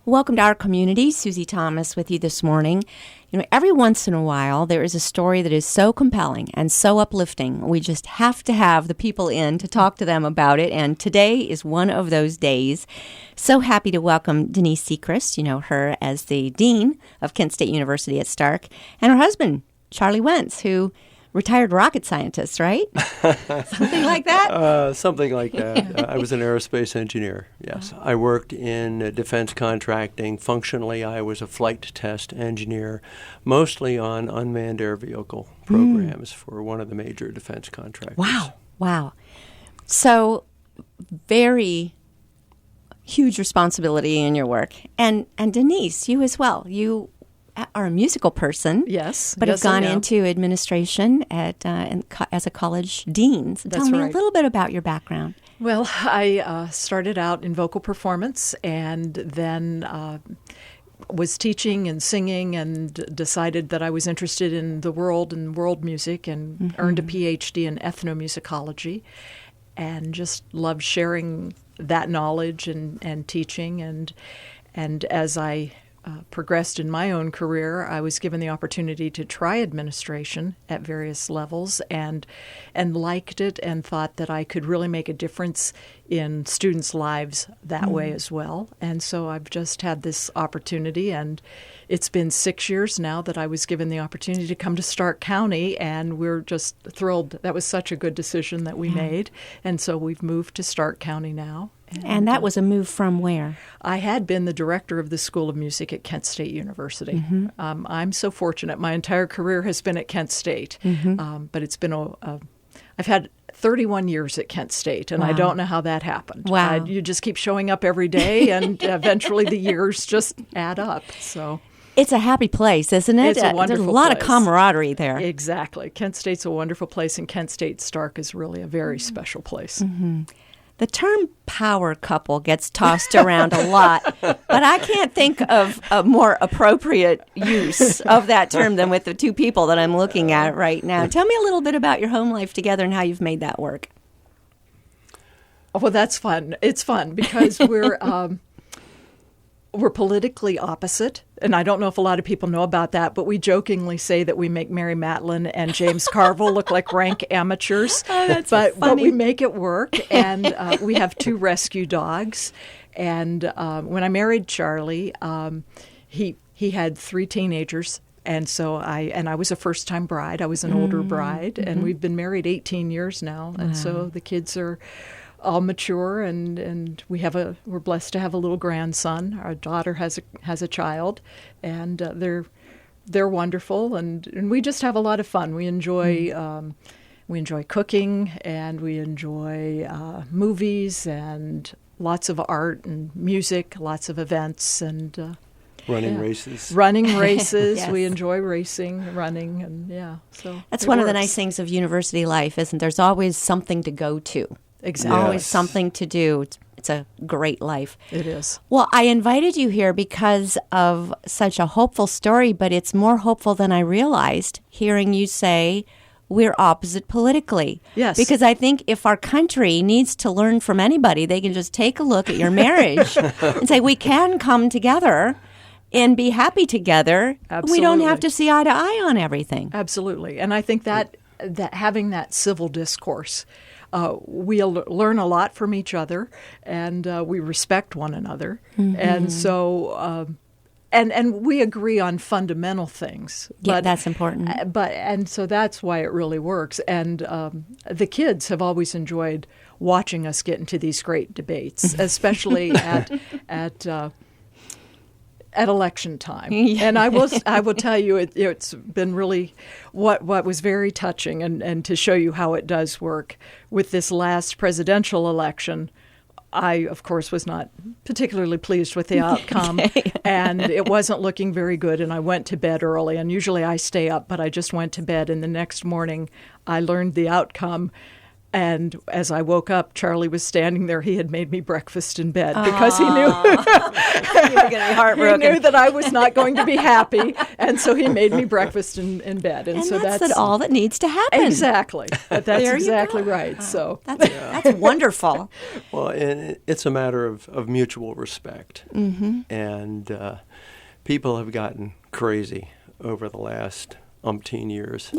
Welcome to our community. Susie Thomas with you this morning. You know, every once in a while, there is a story that is so compelling and so uplifting. We just have to have the people in to talk to them about it, and today is one of those days. So happy to welcome Denise Sechrist, you know her as the Dean of Kent State University at Stark, and her husband, Charlie Wentz, who retired rocket scientist, right? Something like that? Something like that. I was an aerospace engineer, yes. I worked in defense contracting. Functionally, I was a flight test engineer, mostly on unmanned air vehicle programs for one of the major defense contractors. Wow. So, very huge responsibility in your work. And Denise, you as well. You are a musical person. Yes. But have gone into administration as a college dean. So tell me a little bit about your background. Well, I started out in vocal performance and then was teaching and singing and decided that I was interested in the world and world music and earned a PhD in ethnomusicology and just loved sharing that knowledge and teaching. And as I progressed in my own career, I was given the opportunity to try administration at various levels and liked it and thought that I could really make a difference in students' lives that way as well. And so I've just had this opportunity, and it's been 6 years now that I was given the opportunity to come to Stark County, and we're just thrilled. That was such a good decision that we made. And so we've moved to Stark County now. And that was a move from where? I had been the director of the School of Music at Kent State University. I'm so fortunate. My entire career has been at Kent State, but it's been I've had 31 years at Kent State, and I don't know how that happened. Wow. You just keep showing up every day, and eventually the years just add up. So it's a happy place, isn't it? It's a wonderful There's a lot place. of camaraderie there. Exactly. Kent State's a wonderful place, and Kent State Stark is really a very special place. The term power couple gets tossed around a lot, but I can't think of a more appropriate use of that term than with the two people that I'm looking at right now. Tell me a little bit about your home life together and how you've made that work. Well, that's fun. It's fun because we're politically opposite, and I don't know if a lot of people know about that, but we jokingly say that we make Mary Matlin and James Carville look like rank amateurs. Oh, that's but funny. we make it work, and we have 2 rescue dogs. And when I married Charlie, he had 3 teenagers, and so I was a first-time bride. I was an older bride, and we've been married 18 years now, and so the kids are all mature, and we're blessed to have a little grandson. Our daughter has a child, and they're wonderful, and we just have a lot of fun. We enjoy cooking, and we enjoy movies and lots of art and music, lots of events, and Running races. Yes. We enjoy racing, running, and so That's one of the nice things of university life, isn't there's always something to go to. Exactly. Always something to do. It's a great life. It is. Well, I invited you here because of such a hopeful story, but it's more hopeful than I realized hearing you say we're opposite politically. Yes. Because I think if our country needs to learn from anybody, they can just take a look at your marriage and say we can come together and be happy together. Absolutely. We don't have to see eye to eye on everything. Absolutely. And I think that having that civil discourse, we learn a lot from each other, and we respect one another. And so, and we agree on fundamental things. Yeah, that's important. And so that's why it really works. And the kids have always enjoyed watching us get into these great debates, especially at election time. Yes. And I will tell you, it's been really what was very touching, and to show you how it does work. With this last presidential election, I, of course, was not particularly pleased with the outcome, and it wasn't looking very good, and I went to bed early. And usually I stay up, but I just went to bed, and the next morning I learned the outcome. And as I woke up, Charlie was standing there. He had made me breakfast in bed because he knew You were going to be heartbroken. he knew that I was not going to be happy, and so he made me breakfast in bed. And so that's all that needs to happen. Exactly. But that's There you exactly go. right. So That's wonderful. Well, and it's a matter of mutual respect. And people have gotten crazy over the last umpteen years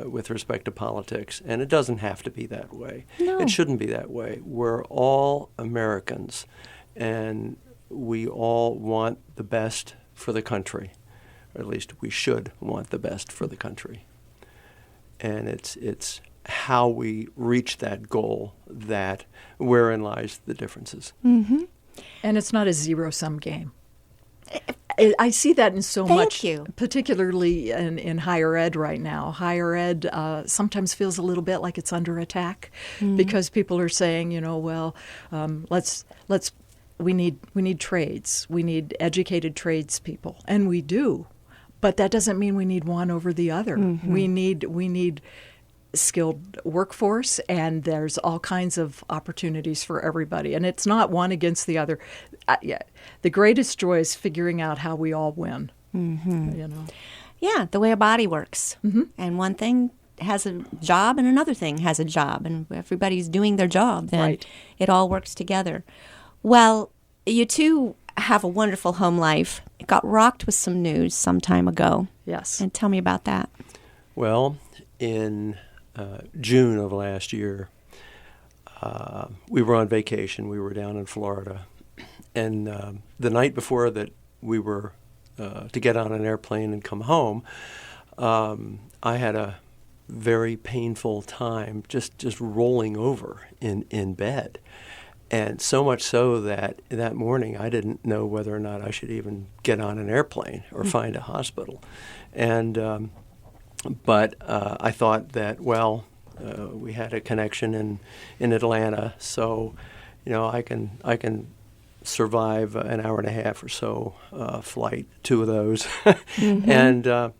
with respect to politics, and it doesn't have to be that way. No. It shouldn't be that way. We're all Americans, and we all want the best for the country, or at least we should want the best for the country. And it's how we reach that goal that wherein lies the differences. and it's not a zero-sum game. I see that in so Thank much, you. particularly in higher ed right now. Higher ed sometimes feels a little bit like it's under attack because people are saying, we need trades, we need educated tradespeople, and we do, but that doesn't mean we need one over the other. We need skilled workforce, and there's all kinds of opportunities for everybody, and it's not one against the other. The greatest joy is figuring out how we all win. Yeah, the way a body works. And one thing has a job and another thing has a job, and if everybody's doing their job, then Right. it all works together. Well, you two have a wonderful home life. It got rocked with some news some time ago. Yes. And tell me about that. Well, in June of last year, we were on vacation. We were down in Florida. And the night before that we were to get on an airplane and come home, I had a very painful time just rolling over in bed. And so much so that that morning I didn't know whether or not I should even get on an airplane or find a hospital. And but I thought that, we had a connection in Atlanta, so I can survive an hour and a half or so flight, 2 of those, and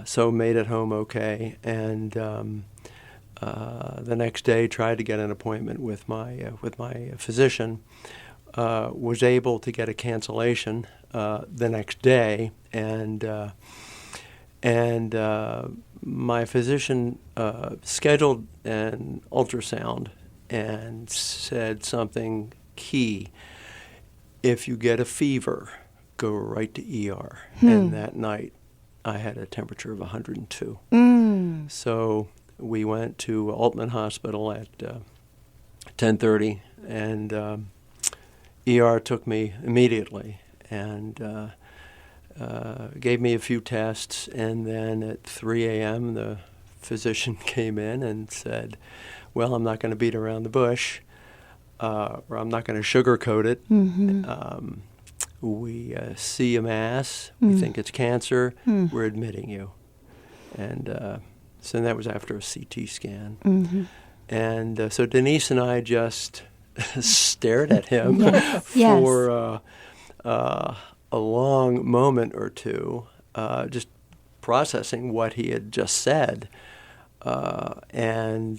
so made it home okay. And the next day tried to get an appointment with my physician. Was able to get a cancellation the next day, and my physician scheduled an ultrasound and said something key. If you get a fever, go right to ER. And that night, I had a temperature of 102. So we went to Altman Hospital at 10:30, and ER took me immediately and gave me a few tests, and then at 3 a.m. the physician came in and said, well, I'm not going to beat around the bush, or I'm not going to sugarcoat it. We see a mass, we think it's cancer, we're admitting you. And so that was after a CT scan. And so Denise and I just stared at him for a long moment or two, just processing what he had just said, and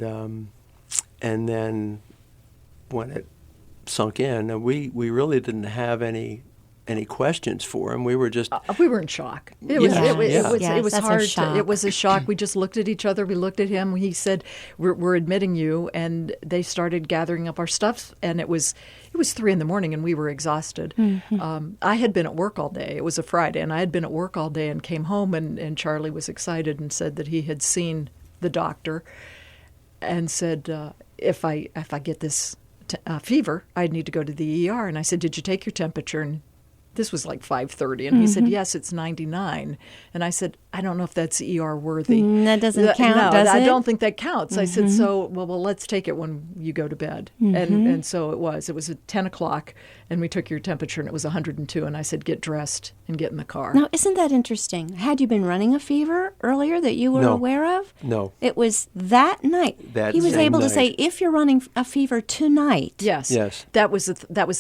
then when it sunk in, we really didn't have any questions for him. We were just we were in shock. It Yeah. was Yes, it was that's a hard. shock. It was a shock. We just looked at each other. We looked at him. He said, "We're admitting you," and they started gathering up our stuff. And it was 3 a.m, and we were exhausted. I had been at work all day. It was a Friday, and I had been at work all day and came home. And Charlie was excited and said that he had seen the doctor, and said, "If I get this fever, I'd need to go to the ER." And I said, "Did you take your temperature?" And this was like 5:30, and he said, "Yes, it's 99." And I said, "I don't know if that's ER worthy." That doesn't count, no, does it? I don't think that counts. I said, "So, well, let's take it when you go to bed." And so it was. It was at 10 o'clock, and we took your temperature, and it was 102. And I said, "Get dressed and get in the car." Now, isn't that interesting? Had you been running a fever earlier that you were No. aware of? No. It was that night. That he was same able to night. say, if you're running a fever tonight. Yes. Yes. That was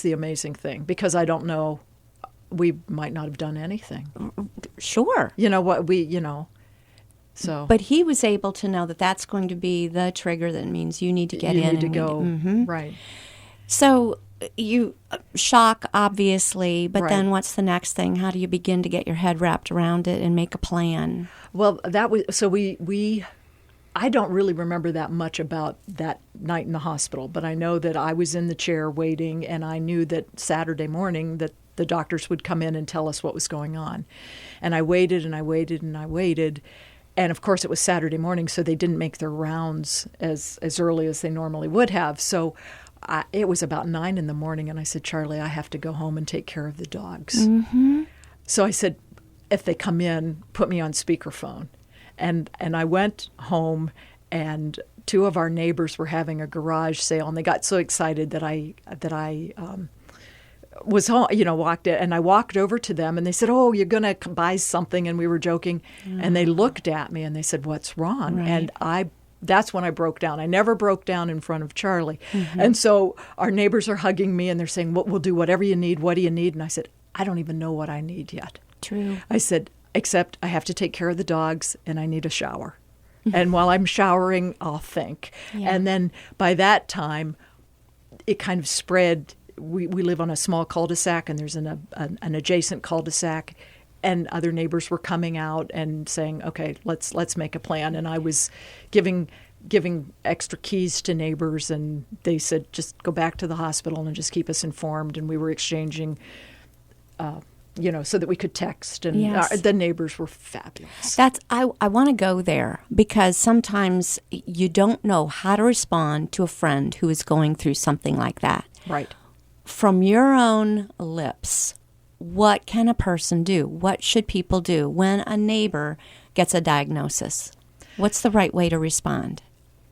the amazing thing, because I don't know, we might not have done anything. Sure. You know what, So, But he was able to know that that's going to be the trigger that means you need to get you in need to and go. Mhm. Right. So you shock, obviously, but Right. then what's the next thing? How do you begin to get your head wrapped around it and make a plan? Well, that was so we I don't really remember that much about that night in the hospital, but I know that I was in the chair waiting, and I knew that Saturday morning that the doctors would come in and tell us what was going on. And I waited and I waited and I waited. And of course, it was Saturday morning, so they didn't make their rounds as early as they normally would have. So it was about 9 in the morning, and I said, Charlie, I have to go home and take care of the dogs. Mm-hmm. So I said, if they come in, put me on speakerphone. And I went home, and 2 of our neighbors were having a garage sale, and they got so excited that I was home, walked in, and I walked over to them, and they said, "Oh, you're going to buy something," and we were joking, and they looked at me and they said, "What's wrong?" Right. And that's when I broke down. I never broke down in front of Charlie. And so our neighbors are hugging me, and they're saying, "We'll do whatever you need. What do you need?" And I said, "I don't even know what I need yet." True. I said, "Except I have to take care of the dogs, and I need a shower. And while I'm showering, I'll think." Yeah. And then by that time, it kind of spread. We live on a small cul-de-sac, and there's an adjacent cul-de-sac, and other neighbors were coming out and saying, "Okay, let's make a plan." And I was giving extra keys to neighbors, and they said, "Just go back to the hospital and just keep us informed." And we were exchanging, so that we could text. And Yes. the neighbors were fabulous. I want to go there because sometimes you don't know how to respond to a friend who is going through something like that. Right. From your own lips, what can a person do? What should people do when a neighbor gets a diagnosis? What's the right way to respond?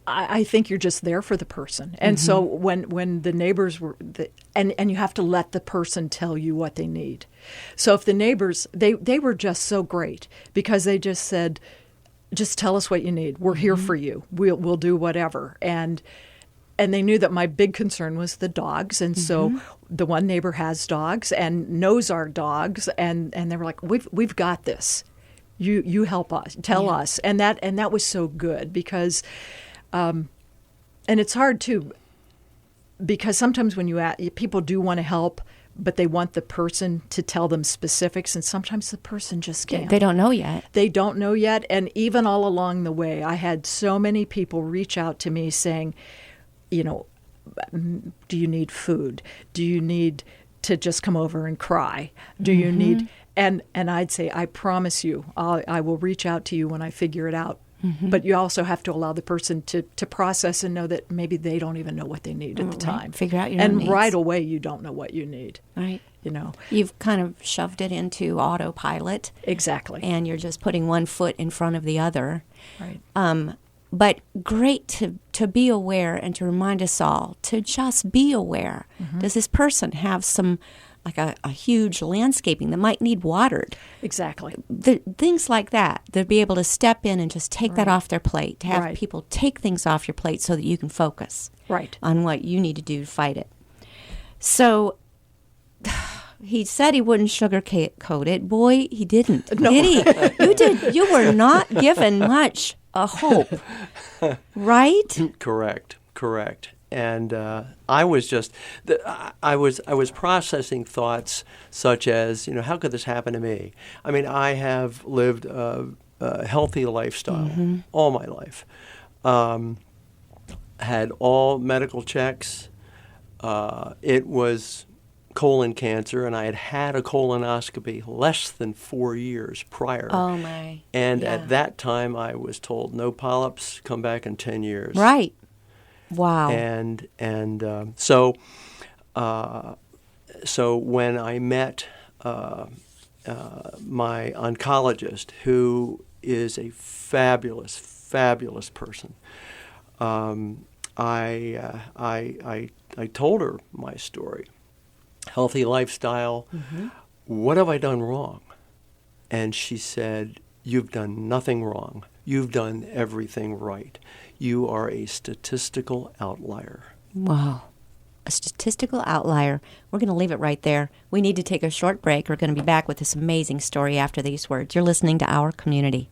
I think you're just there for the person. And so when the neighbors were, and you have to let the person tell you what they need. So if the neighbors, they were just so great because they just said, "Just tell us what you need. We're here for you. We'll do whatever." And they knew that my big concern was the dogs. And so the one neighbor has dogs and knows our dogs. And they were like, we've got this. You help us, tell us. And that was so good because, and it's hard too, because sometimes when people do want to help, but they want the person to tell them specifics. And sometimes the person just can't. They don't know yet. They don't know yet. And even all along the way, I had so many people reach out to me saying, "Do you need food? Do you need to just come over and cry? Do you need?" And I'd say, "I promise you, I will reach out to you when I figure it out." But you also have to allow the person to process and know that maybe they don't even know what they need at the time. Figure out your own and needs. right away, you don't know what you need. Right. You've kind of shoved it into autopilot. Exactly. And you're just putting one foot in front of the other. Right. But great to be aware and to remind us all to just be aware. Does this person have some, like a huge landscaping that might need watered? Exactly. Things like that. To be able to step in and just take that off their plate. To have people take things off your plate so that you can focus on what you need to do to fight it. So he said he wouldn't sugarcoat it. Boy, he didn't. Did he? You were not given much a hope, right? Correct. And I was just, I was processing thoughts such as, how could this happen to me? I mean, I have lived a healthy lifestyle all my life. Had all medical checks. It was colon cancer, and I had a colonoscopy less than 4 years prior. Oh, my. And at that time, I was told, no polyps, come back in 10 years. Right. Wow. And so when I met my oncologist, who is a fabulous person, I told her my story. Healthy lifestyle. What have I done wrong? And she said, "You've done nothing wrong. You've done everything right. You are a statistical outlier." Wow. A statistical outlier. We're going to leave it right there. We need to take a short break. We're going to be back with this amazing story after these words. You're listening to Our Community.